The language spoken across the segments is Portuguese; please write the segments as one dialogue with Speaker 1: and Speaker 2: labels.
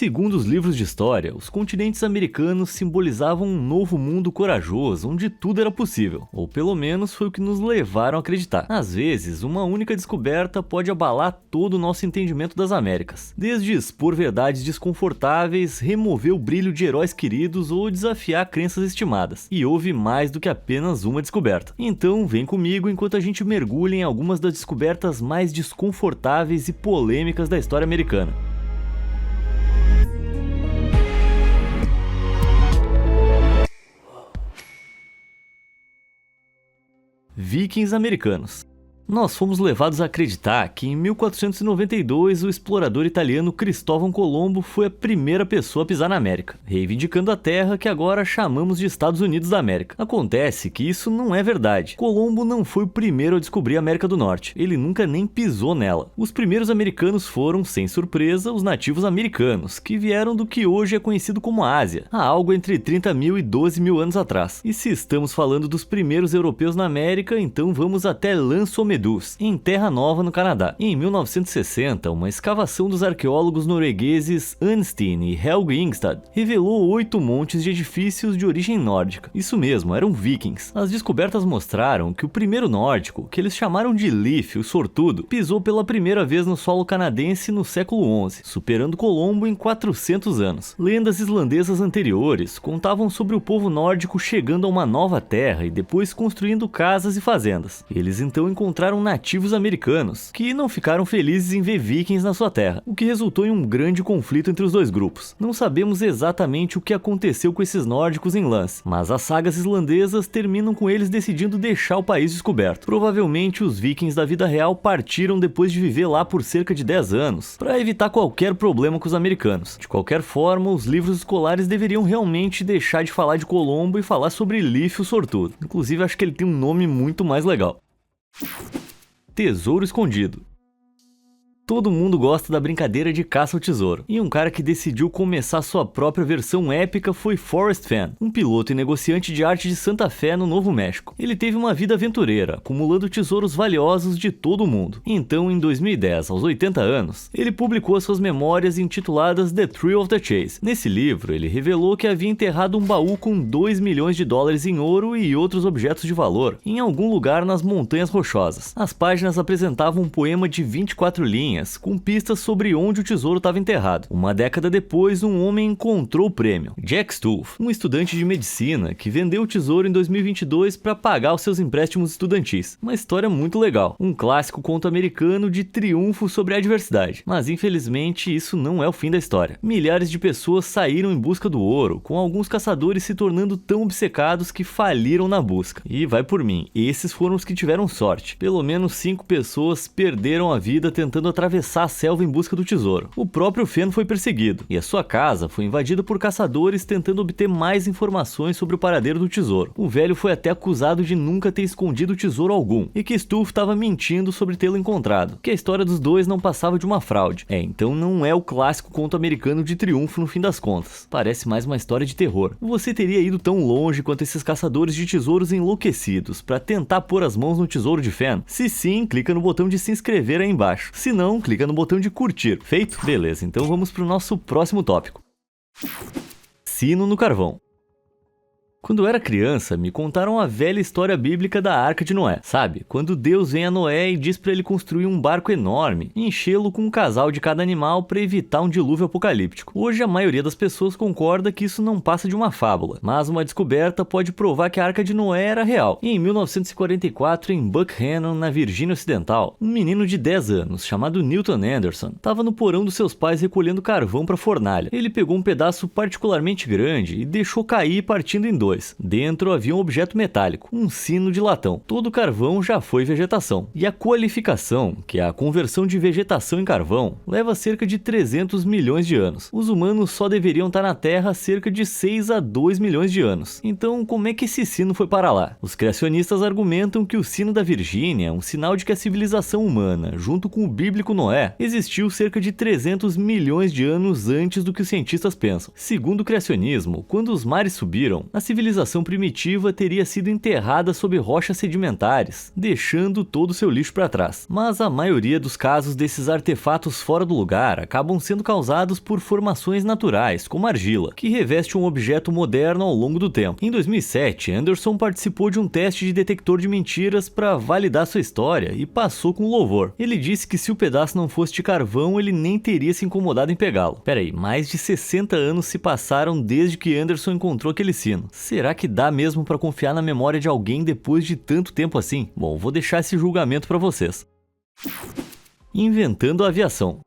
Speaker 1: Segundo os livros de história, os continentes americanos simbolizavam um novo mundo corajoso, onde tudo era possível, ou pelo menos foi o que nos levaram a acreditar. Às vezes, uma única descoberta pode abalar todo o nosso entendimento das Américas, desde expor verdades desconfortáveis, remover o brilho de heróis queridos ou desafiar crenças estimadas. E houve mais do que apenas uma descoberta. Então, vem comigo enquanto a gente mergulha em algumas das descobertas mais desconfortáveis e polêmicas da história americana. Vikings americanos. Nós fomos levados a acreditar que em 1492 o explorador italiano Cristóvão Colombo foi a primeira pessoa a pisar na América, reivindicando a terra que agora chamamos de Estados Unidos da América. Acontece que isso não é verdade. Colombo não foi o primeiro a descobrir a América do Norte, ele nunca nem pisou nela. Os primeiros americanos foram, sem surpresa, os nativos americanos, que vieram do que hoje é conhecido como Ásia, há algo entre 30 mil e 12 mil anos atrás. E se estamos falando dos primeiros europeus na América, então vamos até L'Anse-aux-Méduses, em Terra Nova, no Canadá. Em 1960, uma escavação dos arqueólogos noruegueses Anstein e Helge Ingstad revelou 8 montes de edifícios de origem nórdica. Isso mesmo, eram vikings. As descobertas mostraram que o primeiro nórdico, que eles chamaram de Leif, o sortudo, pisou pela primeira vez no solo canadense no século XI, superando Colombo em 400 anos. Lendas islandesas anteriores contavam sobre o povo nórdico chegando a uma nova terra e depois construindo casas e fazendas. Eles então encontraram nativos americanos, que não ficaram felizes em ver vikings na sua terra, o que resultou em um grande conflito entre os dois grupos. Não sabemos exatamente o que aconteceu com esses nórdicos em Lance, mas as sagas islandesas terminam com eles decidindo deixar o país descoberto. Provavelmente os vikings da vida real partiram depois de viver lá por cerca de 10 anos, para evitar qualquer problema com os americanos. De qualquer forma, os livros escolares deveriam realmente deixar de falar de Colombo e falar sobre Leif o sortudo. Inclusive, acho que ele tem um nome muito mais legal. Tesouro escondido. Todo mundo gosta da brincadeira de caça ao tesouro, e um cara que decidiu começar sua própria versão épica foi Forrest Fenn, um piloto e negociante de arte de Santa Fé, no Novo México. Ele teve uma vida aventureira, acumulando tesouros valiosos de todo o mundo. Então, em 2010, aos 80 anos, ele publicou as suas memórias intituladas The Thrill of the Chase. Nesse livro, ele revelou que havia enterrado um baú com 2 milhões de dólares em ouro e outros objetos de valor, em algum lugar nas Montanhas Rochosas. As páginas apresentavam um poema de 24 linhas, com pistas sobre onde o tesouro estava enterrado. Uma década depois, um homem encontrou o prêmio. Jack Stulf, um estudante de medicina que vendeu o tesouro em 2022 para pagar os seus empréstimos estudantis. Uma história muito legal. Um clássico conto americano de triunfo sobre a adversidade. Mas infelizmente isso não é o fim da história. Milhares de pessoas saíram em busca do ouro, com alguns caçadores se tornando tão obcecados que faliram na busca. E vai por mim, esses foram os que tiveram sorte. Pelo menos 5 pessoas perderam a vida tentando atravessar a selva em busca do tesouro. O próprio Fenn foi perseguido, e a sua casa foi invadida por caçadores tentando obter mais informações sobre o paradeiro do tesouro. O velho foi até acusado de nunca ter escondido tesouro algum, e que Stulf estava mentindo sobre tê-lo encontrado, que a história dos dois não passava de uma fraude. Então não é o clássico conto americano de triunfo no fim das contas. Parece mais uma história de terror. Você teria ido tão longe quanto esses caçadores de tesouros enlouquecidos para tentar pôr as mãos no tesouro de Fenn? Se sim, clica no botão de se inscrever aí embaixo. Se não, clica no botão de curtir. Feito? Beleza, então vamos para o nosso próximo tópico. Sino no carvão. Quando eu era criança, me contaram a velha história bíblica da Arca de Noé. Sabe? Quando Deus vem a Noé e diz para ele construir um barco enorme e enchê-lo com um casal de cada animal para evitar um dilúvio apocalíptico. Hoje a maioria das pessoas concorda que isso não passa de uma fábula, mas uma descoberta pode provar que a Arca de Noé era real. E em 1944, em Buckhannon, na Virgínia Ocidental, um menino de 10 anos, chamado Newton Anderson, estava no porão dos seus pais recolhendo carvão para a fornalha. Ele pegou um pedaço particularmente grande e deixou cair partindo em dois. Dentro havia um objeto metálico, um sino de latão. Todo o carvão já foi vegetação. E a qualificação, que é a conversão de vegetação em carvão, leva cerca de 300 milhões de anos. Os humanos só deveriam estar na Terra há cerca de 6 a 2 milhões de anos. Então, como é que esse sino foi para lá? Os criacionistas argumentam que o sino da Virgínia é um sinal de que a civilização humana, junto com o bíblico Noé, existiu cerca de 300 milhões de anos antes do que os cientistas pensam. Segundo o criacionismo, quando os mares subiram, a civilização civilização primitiva teria sido enterrada sob rochas sedimentares, deixando todo o seu lixo para trás. Mas a maioria dos casos desses artefatos fora do lugar acabam sendo causados por formações naturais, como argila, que reveste um objeto moderno ao longo do tempo. Em 2007, Anderson participou de um teste de detector de mentiras para validar sua história e passou com louvor. Ele disse que se o pedaço não fosse de carvão, ele nem teria se incomodado em pegá-lo. Peraí, mais de 60 anos se passaram desde que Anderson encontrou aquele sino. Será que dá mesmo para confiar na memória de alguém depois de tanto tempo assim? Bom, vou deixar esse julgamento para vocês. Inventando a aviação.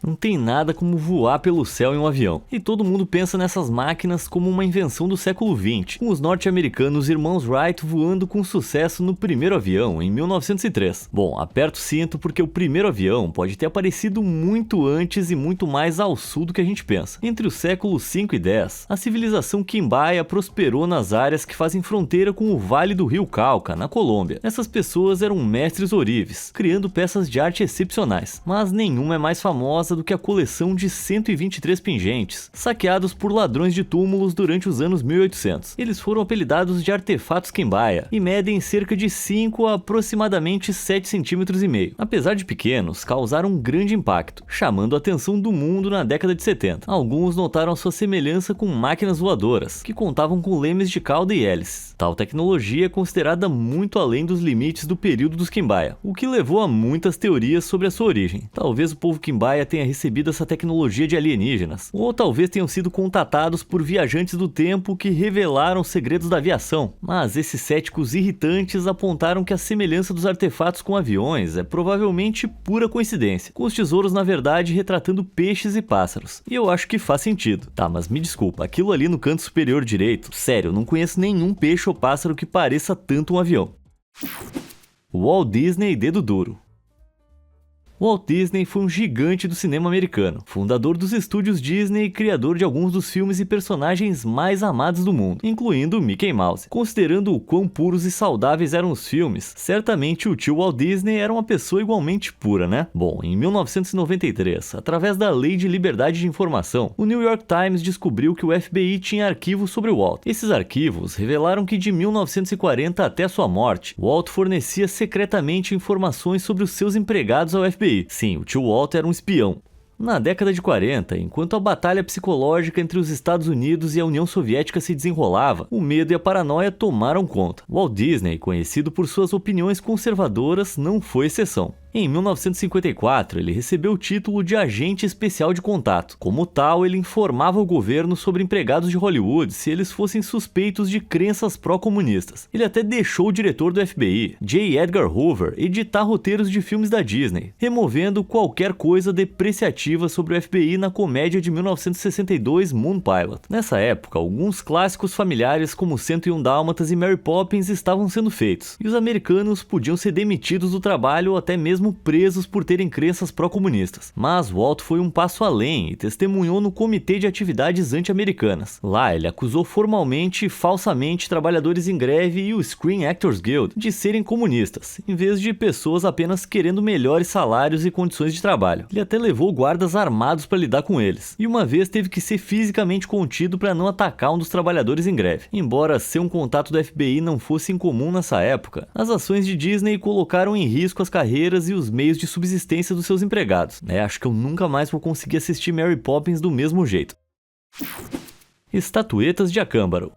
Speaker 1: Não tem nada como voar pelo céu em um avião. E todo mundo pensa nessas máquinas como uma invenção do século XX, com os norte-americanos irmãos Wright voando com sucesso no primeiro avião, em 1903. Bom, aperta o cinto porque o primeiro avião pode ter aparecido muito antes e muito mais ao sul do que a gente pensa. Entre os séculos 5 e 10, a civilização Quimbaya prosperou nas áreas que fazem fronteira com o Vale do Rio Cauca, na Colômbia. Essas pessoas eram mestres ourives, criando peças de arte excepcionais, mas nenhuma é mais famosa do que a coleção de 123 pingentes, saqueados por ladrões de túmulos durante os anos 1800. Eles foram apelidados de artefatos Quimbaya e medem cerca de 5 a aproximadamente 7,5 cm. Apesar de pequenos, causaram um grande impacto, chamando a atenção do mundo na década de 70. Alguns notaram sua semelhança com máquinas voadoras, que contavam com lemes de cauda e hélices. Tal tecnologia é considerada muito além dos limites do período dos Quimbaya, o que levou a muitas teorias sobre a sua origem. Talvez o povo Quimbaya tenha recebido essa tecnologia de alienígenas, ou talvez tenham sido contatados por viajantes do tempo que revelaram segredos da aviação. Mas esses céticos irritantes apontaram que a semelhança dos artefatos com aviões é provavelmente pura coincidência, com os tesouros na verdade retratando peixes e pássaros. E eu acho que faz sentido. Tá, mas me desculpa, aquilo ali no canto superior direito, sério, eu não conheço nenhum peixe ou pássaro que pareça tanto um avião. Walt Disney dedo duro. Walt Disney foi um gigante do cinema americano, fundador dos estúdios Disney e criador de alguns dos filmes e personagens mais amados do mundo, incluindo Mickey Mouse. Considerando o quão puros e saudáveis eram os filmes, certamente o tio Walt Disney era uma pessoa igualmente pura, né? Bom, em 1993, através da Lei de Liberdade de Informação, o New York Times descobriu que o FBI tinha arquivos sobre Walt. Esses arquivos revelaram que de 1940 até sua morte, Walt fornecia secretamente informações sobre os seus empregados ao FBI. Sim, o tio Walt era um espião. Na década de 40, enquanto a batalha psicológica entre os Estados Unidos e a União Soviética se desenrolava, o medo e a paranoia tomaram conta. Walt Disney, conhecido por suas opiniões conservadoras, não foi exceção. Em 1954, ele recebeu o título de agente especial de contato. Como tal, ele informava o governo sobre empregados de Hollywood se eles fossem suspeitos de crenças pró-comunistas. Ele até deixou o diretor do FBI, J. Edgar Hoover, editar roteiros de filmes da Disney, removendo qualquer coisa depreciativa sobre o FBI na comédia de 1962 Moon Pilot. Nessa época, alguns clássicos familiares como 101 Dálmatas e Mary Poppins estavam sendo feitos, e os americanos podiam ser demitidos do trabalho ou até mesmo presos por terem crenças pró-comunistas. Mas Walt foi um passo além e testemunhou no Comitê de Atividades Anti-Americanas. Lá, ele acusou formalmente e falsamente trabalhadores em greve e o Screen Actors Guild de serem comunistas, em vez de pessoas apenas querendo melhores salários e condições de trabalho. Ele até levou guardas armados para lidar com eles, e uma vez teve que ser fisicamente contido para não atacar um dos trabalhadores em greve. Embora ser um contato do FBI não fosse incomum nessa época, as ações de Disney colocaram em risco as carreiras e os meios de subsistência dos seus empregados. Acho que eu nunca mais vou conseguir assistir Mary Poppins do mesmo jeito. Estatuetas de Acámbaro.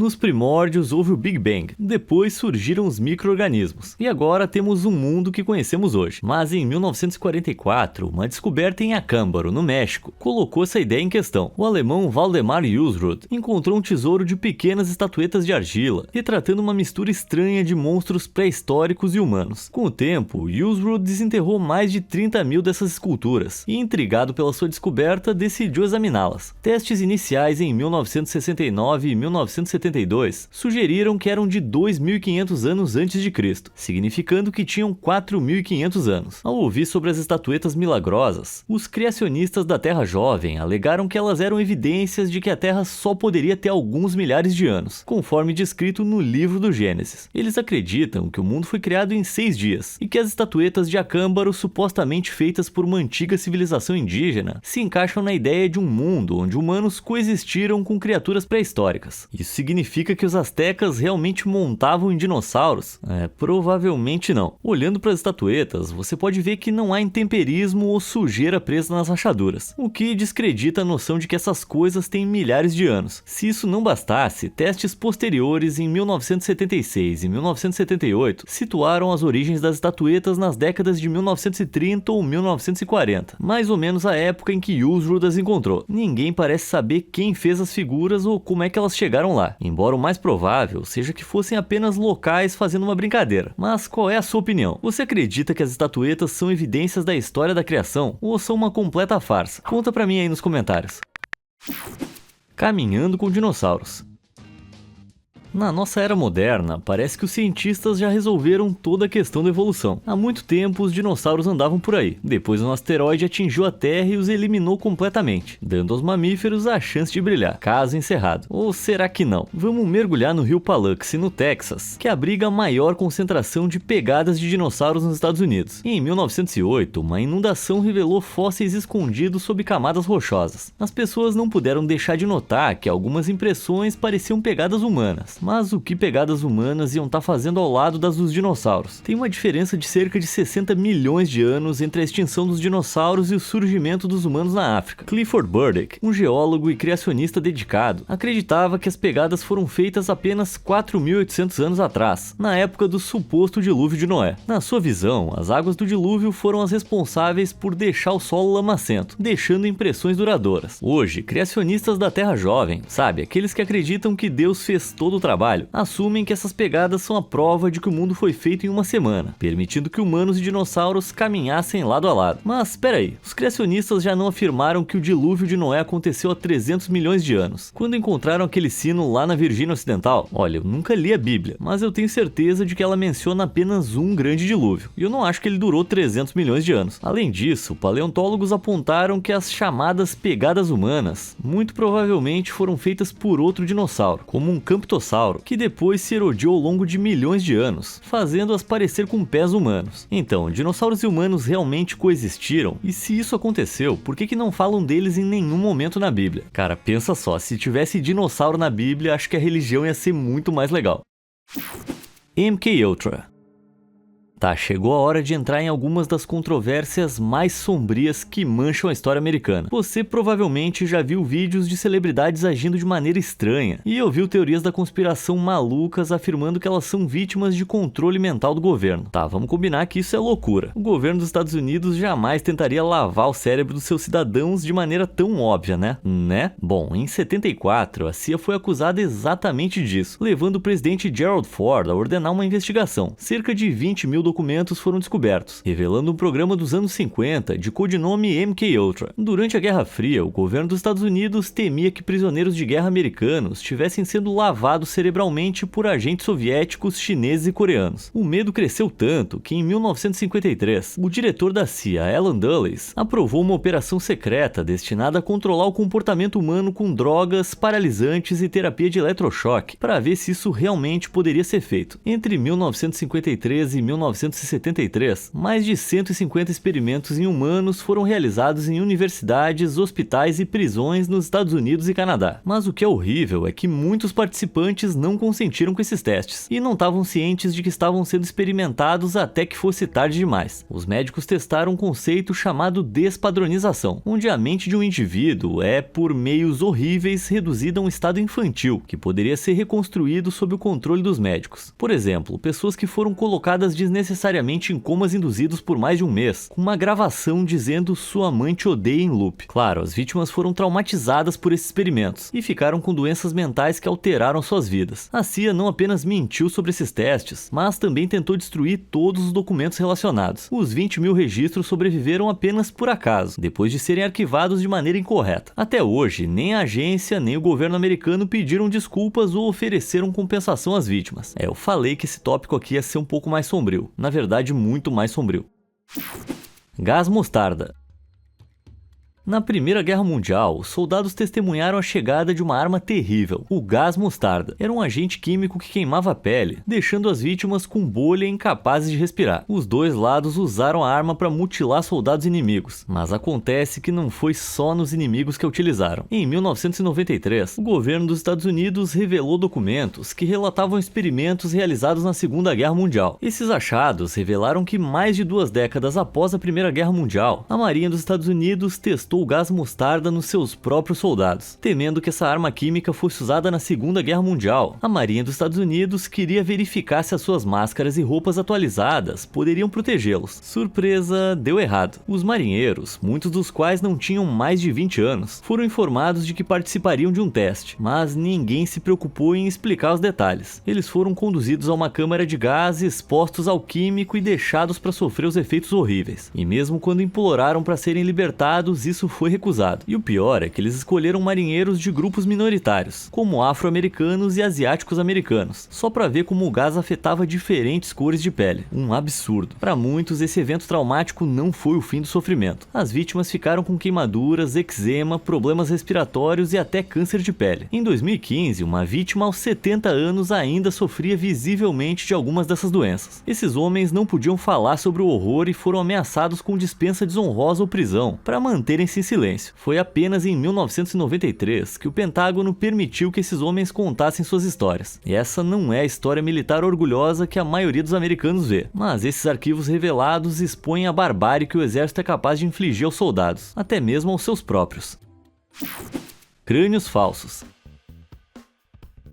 Speaker 1: Nos primórdios houve o Big Bang, depois surgiram os micro-organismos, e agora temos um mundo que conhecemos hoje. Mas em 1944, uma descoberta em Acámbaro, no México, colocou essa ideia em questão. O alemão Waldemar Jussrud encontrou um tesouro de pequenas estatuetas de argila, retratando uma mistura estranha de monstros pré-históricos e humanos. Com o tempo, Jussrud desenterrou mais de 30 mil dessas esculturas, e intrigado pela sua descoberta, decidiu examiná-las. Testes iniciais em 1969 e 1971 1972, sugeriram que eram de 2.500 anos antes de Cristo, significando que tinham 4.500 anos. Ao ouvir sobre as estatuetas milagrosas, os criacionistas da Terra Jovem alegaram que elas eram evidências de que a Terra só poderia ter alguns milhares de anos, conforme descrito no livro do Gênesis. Eles acreditam que o mundo foi criado em 6 dias e que as estatuetas de Acámbaro, supostamente feitas por uma antiga civilização indígena, se encaixam na ideia de um mundo onde humanos coexistiram com criaturas pré-históricas. Isso significa que os astecas realmente montavam em dinossauros? Provavelmente não. Olhando para as estatuetas, você pode ver que não há intemperismo ou sujeira presa nas rachaduras, o que descredita a noção de que essas coisas têm milhares de anos. Se isso não bastasse, testes posteriores em 1976 e 1978 situaram as origens das estatuetas nas décadas de 1930 ou 1940, mais ou menos a época em que Yusrud as encontrou. Ninguém parece saber quem fez as figuras ou como é que elas chegaram lá, embora o mais provável seja que fossem apenas locais fazendo uma brincadeira. Mas qual é a sua opinião? Você acredita que as estatuetas são evidências da história da criação ou são uma completa farsa? Conta pra mim aí nos comentários. Caminhando com dinossauros. Na nossa era moderna, parece que os cientistas já resolveram toda a questão da evolução. Há muito tempo, os dinossauros andavam por aí. Depois, um asteroide atingiu a Terra e os eliminou completamente, dando aos mamíferos a chance de brilhar. Caso encerrado. Ou será que não? Vamos mergulhar no rio Paluxy, no Texas, que abriga a maior concentração de pegadas de dinossauros nos Estados Unidos. Em 1908, uma inundação revelou fósseis escondidos sob camadas rochosas. As pessoas não puderam deixar de notar que algumas impressões pareciam pegadas humanas. Mas o que pegadas humanas iam estar fazendo ao lado das dos dinossauros? Tem uma diferença de cerca de 60 milhões de anos entre a extinção dos dinossauros e o surgimento dos humanos na África. Clifford Burdick, um geólogo e criacionista dedicado, acreditava que as pegadas foram feitas apenas 4.800 anos atrás, na época do suposto dilúvio de Noé. Na sua visão, as águas do dilúvio foram as responsáveis por deixar o solo lamacento, deixando impressões duradouras. Hoje, criacionistas da Terra Jovem, sabe, aqueles que acreditam que Deus fez todo o trabalho, assumem que essas pegadas são a prova de que o mundo foi feito em uma semana, permitindo que humanos e dinossauros caminhassem lado a lado. Mas espera aí, os criacionistas já não afirmaram que o dilúvio de Noé aconteceu há 300 milhões de anos, quando encontraram aquele sino lá na Virgínia Ocidental? Olha, eu nunca li a Bíblia, mas eu tenho certeza de que ela menciona apenas um grande dilúvio, e eu não acho que ele durou 300 milhões de anos. Além disso, paleontólogos apontaram que as chamadas pegadas humanas muito provavelmente foram feitas por outro dinossauro, como um camptossauro, que depois se erodiu ao longo de milhões de anos, fazendo-as parecer com pés humanos. Então, dinossauros e humanos realmente coexistiram? E se isso aconteceu, por que não falam deles em nenhum momento na Bíblia? Cara, pensa só, se tivesse dinossauro na Bíblia, acho que a religião ia ser muito mais legal. MKUltra. Tá, chegou a hora de entrar em algumas das controvérsias mais sombrias que mancham a história americana. Você provavelmente já viu vídeos de celebridades agindo de maneira estranha e ouviu teorias da conspiração malucas afirmando que elas são vítimas de controle mental do governo. Tá, vamos combinar que isso é loucura. O governo dos Estados Unidos jamais tentaria lavar o cérebro dos seus cidadãos de maneira tão óbvia, né? Bom, em 74, a CIA foi acusada exatamente disso, levando o presidente Gerald Ford a ordenar uma investigação. Cerca de 20 mil documentos foram descobertos, revelando um programa dos anos 50 de codinome MKUltra. Durante a Guerra Fria, o governo dos Estados Unidos temia que prisioneiros de guerra americanos estivessem sendo lavados cerebralmente por agentes soviéticos, chineses e coreanos. O medo cresceu tanto que em 1953, o diretor da CIA, Alan Dulles, aprovou uma operação secreta destinada a controlar o comportamento humano com drogas, paralisantes e terapia de eletrochoque, para ver se isso realmente poderia ser feito. Entre 1953 e 1973, mais de 150 experimentos em humanos foram realizados em universidades, hospitais e prisões nos Estados Unidos e Canadá. Mas o que é horrível é que muitos participantes não consentiram com esses testes e não estavam cientes de que estavam sendo experimentados até que fosse tarde demais. Os médicos testaram um conceito chamado despadronização, onde a mente de um indivíduo é, por meios horríveis, reduzida a um estado infantil, que poderia ser reconstruído sob o controle dos médicos. Por exemplo, pessoas que foram colocadas desnecessariamente necessariamente em comas induzidos por mais de um mês, com uma gravação dizendo "sua mãe te odeia" em loop. Claro, as vítimas foram traumatizadas por esses experimentos e ficaram com doenças mentais que alteraram suas vidas. A CIA não apenas mentiu sobre esses testes, mas também tentou destruir todos os documentos relacionados. Os 20 mil registros sobreviveram apenas por acaso, depois de serem arquivados de maneira incorreta. Até hoje, nem a agência nem o governo americano pediram desculpas ou ofereceram compensação às vítimas. Eu falei que esse tópico aqui ia ser um pouco mais sombrio. Na verdade, muito mais sombrio. Gás mostarda. Na Primeira Guerra Mundial, os soldados testemunharam a chegada de uma arma terrível, o gás mostarda. Era um agente químico que queimava a pele, deixando as vítimas com bolha e incapazes de respirar. Os dois lados usaram a arma para mutilar soldados inimigos, mas acontece que não foi só nos inimigos que a utilizaram. Em 1993, o governo dos Estados Unidos revelou documentos que relatavam experimentos realizados na Segunda Guerra Mundial. Esses achados revelaram que mais de 2 décadas após a Primeira Guerra Mundial, a Marinha dos Estados Unidos testou o gás mostarda nos seus próprios soldados. Temendo que essa arma química fosse usada na Segunda Guerra Mundial, a Marinha dos Estados Unidos queria verificar se as suas máscaras e roupas atualizadas poderiam protegê-los. Surpresa, deu errado. Os marinheiros, muitos dos quais não tinham mais de 20 anos, foram informados de que participariam de um teste, mas ninguém se preocupou em explicar os detalhes. Eles foram conduzidos a uma câmara de gás, expostos ao químico e deixados para sofrer os efeitos horríveis. E mesmo quando imploraram para serem libertados, isso foi recusado. E o pior é que eles escolheram marinheiros de grupos minoritários, como afro-americanos e asiáticos americanos, só para ver como o gás afetava diferentes cores de pele. Um absurdo. Para muitos, esse evento traumático não foi o fim do sofrimento. As vítimas ficaram com queimaduras, eczema, problemas respiratórios e até câncer de pele. Em 2015, uma vítima aos 70 anos ainda sofria visivelmente de algumas dessas doenças. Esses homens não podiam falar sobre o horror e foram ameaçados com dispensa desonrosa ou prisão para manterem-se em silêncio. Foi apenas em 1993 que o Pentágono permitiu que esses homens contassem suas histórias. E essa não é a história militar orgulhosa que a maioria dos americanos vê, mas esses arquivos revelados expõem a barbárie que o exército é capaz de infligir aos soldados, até mesmo aos seus próprios. Crânios falsos.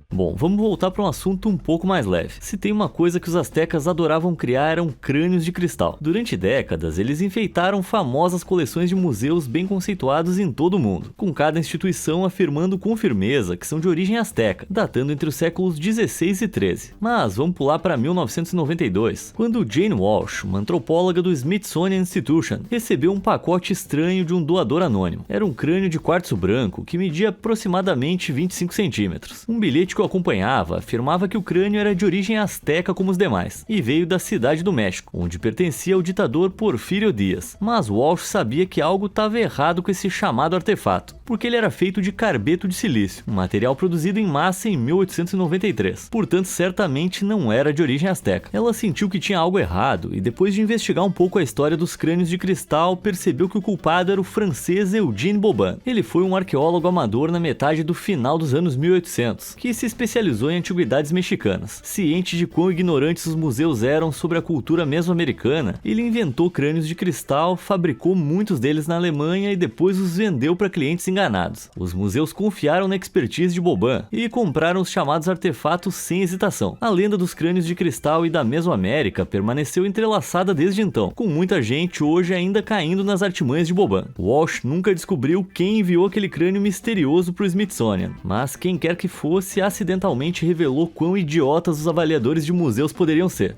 Speaker 1: Bom, vamos voltar para um assunto um pouco mais leve. Se tem uma coisa que os astecas adoravam criar eram crânios de cristal. Durante décadas, eles enfeitaram famosas coleções de museus bem conceituados em todo o mundo, com cada instituição afirmando com firmeza que são de origem asteca, datando entre os séculos 16 e 13. Mas vamos pular para 1992, quando Jane Walsh, uma antropóloga do Smithsonian Institution, recebeu um pacote estranho de um doador anônimo. Era um crânio de quartzo branco que media aproximadamente 25 centímetros. Um bilhete que o acompanhava afirmava que o crânio era de origem asteca como os demais, e veio da cidade do México, onde pertencia ao ditador Porfirio Díaz. Mas Walsh sabia que algo estava errado com esse chamado artefato, porque ele era feito de carbeto de silício, um material produzido em massa em 1893. Portanto, certamente não era de origem asteca. Ela sentiu que tinha algo errado e, depois de investigar um pouco a história dos crânios de cristal, percebeu que o culpado era o francês Eugène Boban. Ele foi um arqueólogo amador na metade do final dos anos 1800, que se especializou em antiguidades mexicanas. Ciente de quão ignorantes os museus eram sobre a cultura mesoamericana, ele inventou crânios de cristal, fabricou muitos deles na Alemanha e depois os vendeu para clientes enganados. Os museus confiaram na expertise de Boban e compraram os chamados artefatos sem hesitação. A lenda dos crânios de cristal e da Mesoamérica permaneceu entrelaçada desde então, com muita gente hoje ainda caindo nas artimanhas de Boban. Walsh nunca descobriu quem enviou aquele crânio misterioso para o Smithsonian, mas quem quer que fosse acidentalmente revelou quão idiotas os avaliadores de museus poderiam ser.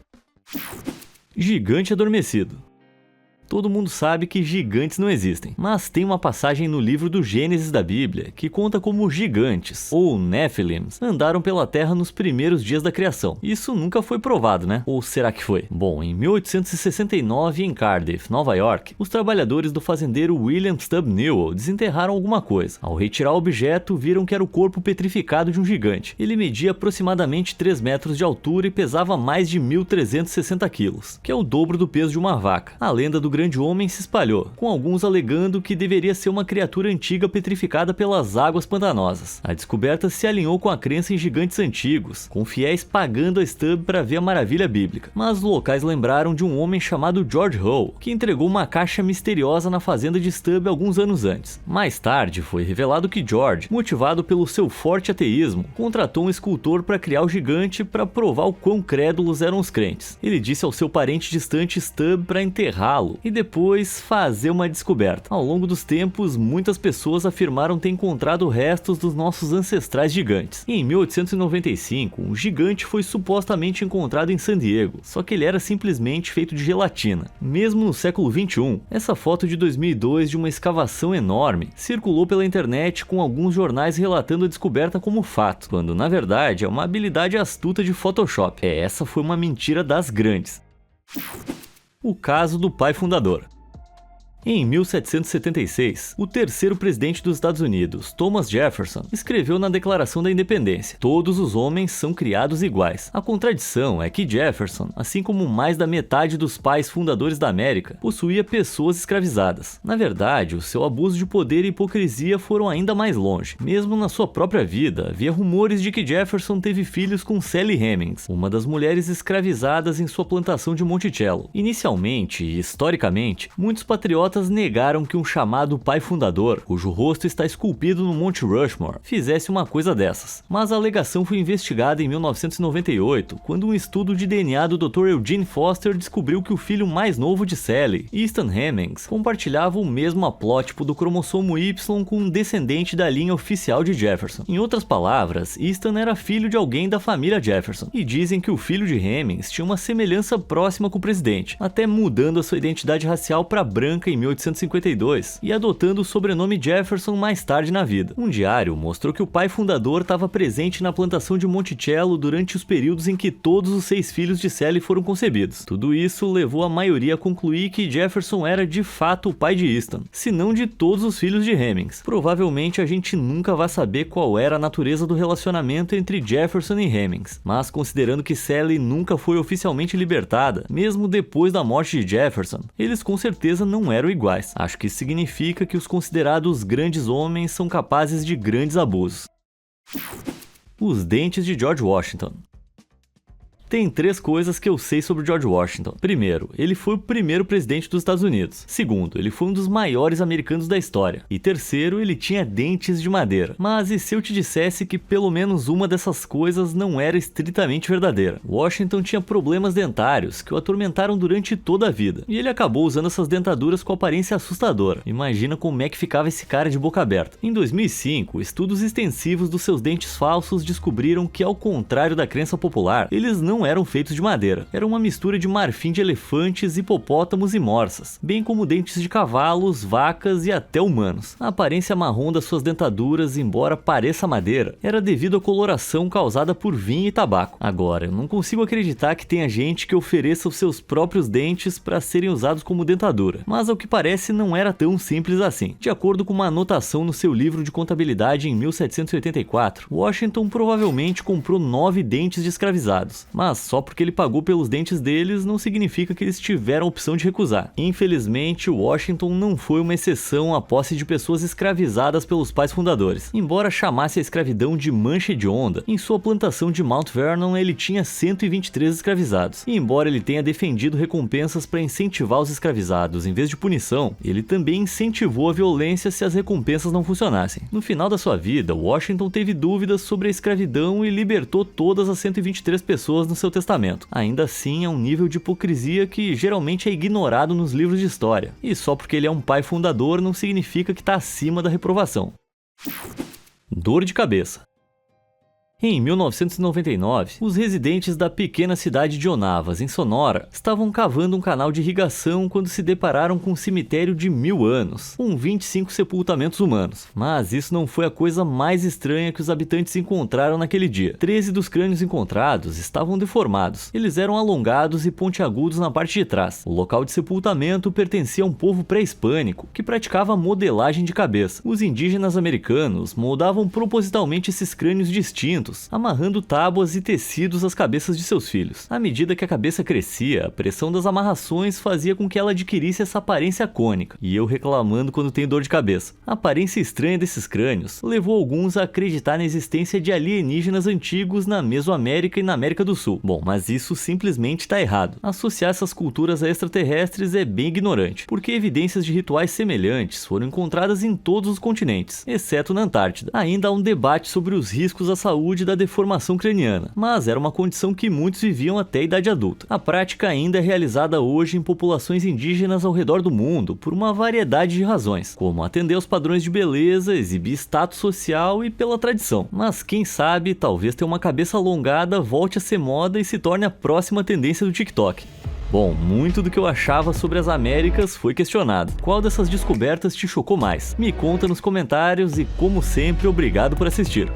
Speaker 1: Gigante adormecido. Todo mundo sabe que gigantes não existem, mas tem uma passagem no livro do Gênesis da Bíblia que conta como gigantes, ou Néfilims, andaram pela Terra nos primeiros dias da criação. Isso nunca foi provado, né? Ou será que foi? Bom, em 1869, em Cardiff, Nova York, os trabalhadores do fazendeiro William Stubb Newell desenterraram alguma coisa. Ao retirar o objeto, viram que era o corpo petrificado de um gigante. Ele media aproximadamente 3 metros de altura e pesava mais de 1.360 quilos, que é o dobro do peso de uma vaca. A lenda do grande homem se espalhou, com alguns alegando que deveria ser uma criatura antiga petrificada pelas águas pantanosas. A descoberta se alinhou com a crença em gigantes antigos, com fiéis pagando a Stubb para ver a maravilha bíblica. Mas os locais lembraram de um homem chamado George Hull, que entregou uma caixa misteriosa na fazenda de Stubb alguns anos antes. Mais tarde foi revelado que George, motivado pelo seu forte ateísmo, contratou um escultor para criar o gigante para provar o quão crédulos eram os crentes. Ele disse ao seu parente distante Stubb para enterrá-lo e depois fazer uma descoberta. Ao longo dos tempos, muitas pessoas afirmaram ter encontrado restos dos nossos ancestrais gigantes. Em 1895, um gigante foi supostamente encontrado em San Diego, só que ele era simplesmente feito de gelatina. Mesmo no século XXI, essa foto de 2002 de uma escavação enorme circulou pela internet com alguns jornais relatando a descoberta como fato, quando na verdade é uma habilidade astuta de Photoshop. Essa foi uma mentira das grandes. O caso do pai fundador. Em 1776, o terceiro presidente dos Estados Unidos, Thomas Jefferson, escreveu na Declaração da Independência: todos os homens são criados iguais. A contradição é que Jefferson, assim como mais da metade dos pais fundadores da América, possuía pessoas escravizadas. Na verdade, o seu abuso de poder e hipocrisia foram ainda mais longe. Mesmo na sua própria vida, havia rumores de que Jefferson teve filhos com Sally Hemings, uma das mulheres escravizadas em sua plantação de Monticello. Inicialmente e historicamente, muitos patriotas negaram que um chamado pai fundador, cujo rosto está esculpido no Monte Rushmore, fizesse uma coisa dessas. Mas a alegação foi investigada em 1998, quando um estudo de DNA do Dr. Eugene Foster descobriu que o filho mais novo de Sally, Easton Hemings, compartilhava o mesmo haplótipo do cromossomo Y com um descendente da linha oficial de Jefferson. Em outras palavras, Easton era filho de alguém da família Jefferson, e dizem que o filho de Hemings tinha uma semelhança próxima com o presidente, até mudando a sua identidade racial para branca em 1852 e adotando o sobrenome Jefferson mais tarde na vida. Um diário mostrou que o pai fundador estava presente na plantação de Monticello durante os períodos em que todos os 6 filhos de Sally foram concebidos. Tudo isso levou a maioria a concluir que Jefferson era de fato o pai de Easton, se não de todos os filhos de Hemings. Provavelmente a gente nunca vai saber qual era a natureza do relacionamento entre Jefferson e Hemings, mas considerando que Sally nunca foi oficialmente libertada, mesmo depois da morte de Jefferson, eles com certeza não eram iguais. Acho que isso significa que os considerados grandes homens são capazes de grandes abusos. Os dentes de George Washington. Tem 3 coisas que eu sei sobre George Washington. Primeiro, ele foi o primeiro presidente dos Estados Unidos. Segundo, ele foi um dos maiores americanos da história. E terceiro, ele tinha dentes de madeira. Mas e se eu te dissesse que pelo menos uma dessas coisas não era estritamente verdadeira? Washington tinha problemas dentários que o atormentaram durante toda a vida. E ele acabou usando essas dentaduras com aparência assustadora. Imagina como é que ficava esse cara de boca aberta. Em 2005, estudos extensivos dos seus dentes falsos descobriram que, ao contrário da crença popular, eles não eram feitos de madeira. Era uma mistura de marfim de elefantes, hipopótamos e morsas, bem como dentes de cavalos, vacas e até humanos. A aparência marrom das suas dentaduras, embora pareça madeira, era devido à coloração causada por vinho e tabaco. Agora, eu não consigo acreditar que tenha gente que ofereça os seus próprios dentes para serem usados como dentadura, mas ao que parece não era tão simples assim. De acordo com uma anotação no seu livro de contabilidade em 1784, Washington provavelmente comprou 9 dentes de escravizados, mas só porque ele pagou pelos dentes deles não significa que eles tiveram a opção de recusar. Infelizmente, Washington não foi uma exceção à posse de pessoas escravizadas pelos pais fundadores. Embora chamasse a escravidão de mancha hedionda, em sua plantação de Mount Vernon ele tinha 123 escravizados. E embora ele tenha defendido recompensas para incentivar os escravizados em vez de punição, ele também incentivou a violência se as recompensas não funcionassem. No final da sua vida, Washington teve dúvidas sobre a escravidão e libertou todas as 123 pessoas no seu testamento. Ainda assim, é um nível de hipocrisia que geralmente é ignorado nos livros de história. E só porque ele é um pai fundador não significa que está acima da reprovação. Dor de cabeça. Em 1999, os residentes da pequena cidade de Onavas, em Sonora, estavam cavando um canal de irrigação quando se depararam com um cemitério de 1000 anos, com 25 sepultamentos humanos. Mas isso não foi a coisa mais estranha que os habitantes encontraram naquele dia. 13 dos crânios encontrados estavam deformados. Eles eram alongados e pontiagudos na parte de trás. O local de sepultamento pertencia a um povo pré-hispânico que praticava modelagem de cabeça. Os indígenas americanos moldavam propositalmente esses crânios distintos juntos, amarrando tábuas e tecidos às cabeças de seus filhos. À medida que a cabeça crescia, a pressão das amarrações fazia com que ela adquirisse essa aparência cônica, e eu reclamando quando tenho dor de cabeça. A aparência estranha desses crânios levou alguns a acreditar na existência de alienígenas antigos na Mesoamérica e na América do Sul. Bom, mas isso simplesmente está errado. Associar essas culturas a extraterrestres é bem ignorante, porque evidências de rituais semelhantes foram encontradas em todos os continentes, exceto na Antártida. Ainda há um debate sobre os riscos à saúde da deformação craniana, mas era uma condição que muitos viviam até a idade adulta. A prática ainda é realizada hoje em populações indígenas ao redor do mundo por uma variedade de razões, como atender aos padrões de beleza, exibir status social e pela tradição. Mas quem sabe, talvez ter uma cabeça alongada volte a ser moda e se torne a próxima tendência do TikTok. Bom, muito do que eu achava sobre as Américas foi questionado. Qual dessas descobertas te chocou mais? Me conta nos comentários e, como sempre, obrigado por assistir.